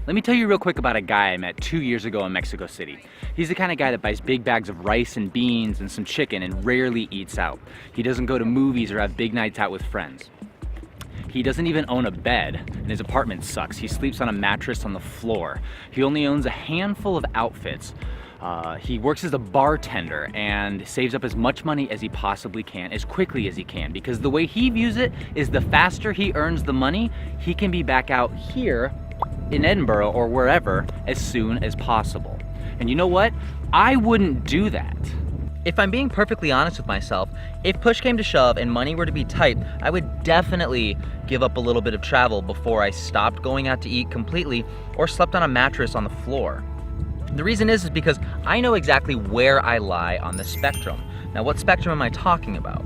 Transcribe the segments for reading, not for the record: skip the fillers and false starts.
Let me tell you real quick about a guy I met 2 years ago in Mexico City. He's the kind of guy that buys big bags of rice and beans and some chicken and rarely eats out. He doesn't go to movies or have big nights out with friends. He doesn't even own a bed, and his apartment sucks. He sleeps on a mattress on the floor. He only owns a handful of outfits. He works as a bartender and saves up as much money as he possibly can, as quickly as he can, because the way he views it is the faster he earns the money, he can be back out here in Edinburgh or wherever as soon as possible. And you know what? I wouldn't do that. If I'm being perfectly honest with myself, if push came to shove and money were to be tight, I would definitely give up a little bit of travel before I stopped going out to eat completely or slept on a mattress on the floor. The reason is because I know exactly where I lie on the spectrum. Now, what spectrum am I talking about?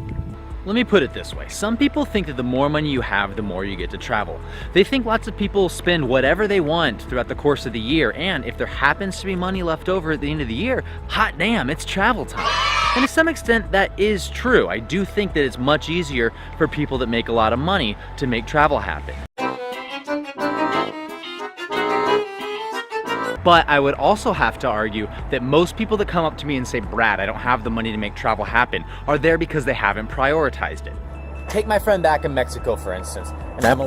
Let me put it this way. Some people think that the more money you have, the more you get to travel. They think lots of people spend whatever they want throughout the course of the year, and if there happens to be money left over at the end of the year, hot damn, it's travel time. And to some extent, that is true. I do think that it's much easier for people that make a lot of money to make travel happen. But I would also have to argue that most people that come up to me and say, Brad, I don't have the money to make travel happen, are there because they haven't prioritized it. Take my friend back in Mexico, for instance, and I'm a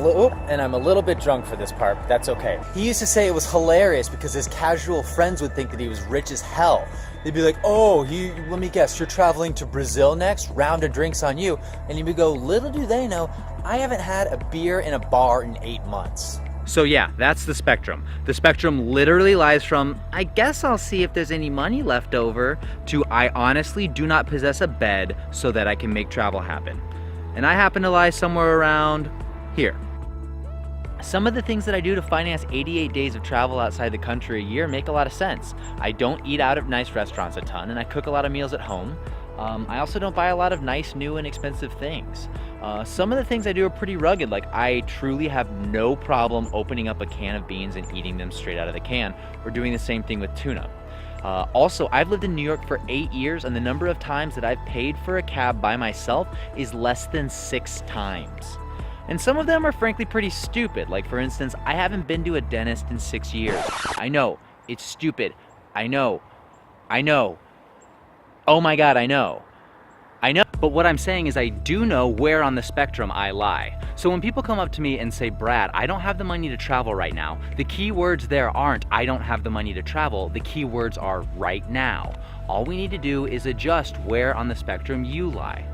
little bit drunk for this part, but that's okay. He used to say it was hilarious because his casual friends would think that he was rich as hell. They'd be like, oh, let me guess, you're traveling to Brazil next? Round of drinks on you. And he would go, little do they know, I haven't had a beer in a bar in 8 months. So yeah, that's the spectrum. The spectrum literally lies from, I guess I'll see if there's any money left over, to I honestly do not possess a bed so that I can make travel happen. And I happen to lie somewhere around here. Some of the things that I do to finance 88 days of travel outside the country a year make a lot of sense. I don't eat out at nice restaurants a ton, and I cook a lot of meals at home. I also don't buy a lot of nice, new, and expensive things. Some of the things I do are pretty rugged, like I truly have no problem opening up a can of beans and eating them straight out of the can, or doing the same thing with tuna. Also, I've lived in New York for 8 years, and the number of times that I've paid for a cab by myself is less than 6 times. And some of them are frankly pretty stupid, like for instance, I haven't been to a dentist in 6 years. I know, it's stupid. I know. Oh my God, I know. But what I'm saying is I do know where on the spectrum I lie. So when people come up to me and say, Brad, I don't have the money to travel right now, the key words there aren't, I don't have the money to travel, the key words are right now. All we need to do is adjust where on the spectrum you lie.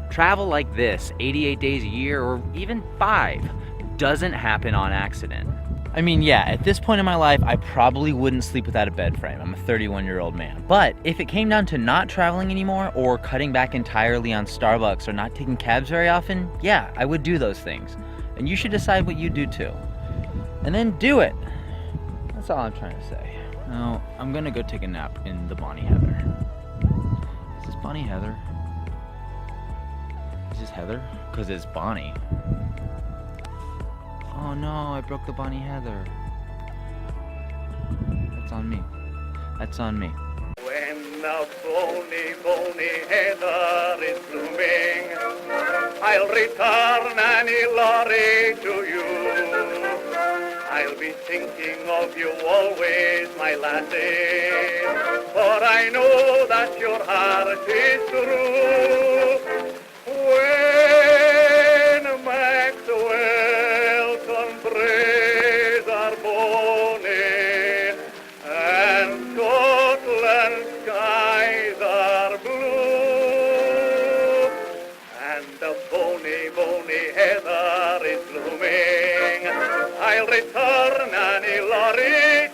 Travel like this, 88 days a year or even 5, doesn't happen on accident. I mean, yeah, at this point in my life, I probably wouldn't sleep without a bed frame. I'm a 31-year-old man. But if it came down to not traveling anymore or cutting back entirely on Starbucks or not taking cabs very often, yeah, I would do those things. And you should decide what you do too. And then do it. That's all I'm trying to say. Now, I'm gonna go take a nap in the Bonnie Heather. Is this Bonnie Heather? Is this Heather? Because it's Bonnie. Oh no, I broke the Bonnie Heather. That's on me. That's on me. When the bonny heather is blooming, I'll return any lorry to you. I'll be thinking of you always, my lassie, for I know that your heart is true. When Maxwell's breeze are bonny and Scotland's skies are blue, and the bonny heather is blooming, I'll return any lorry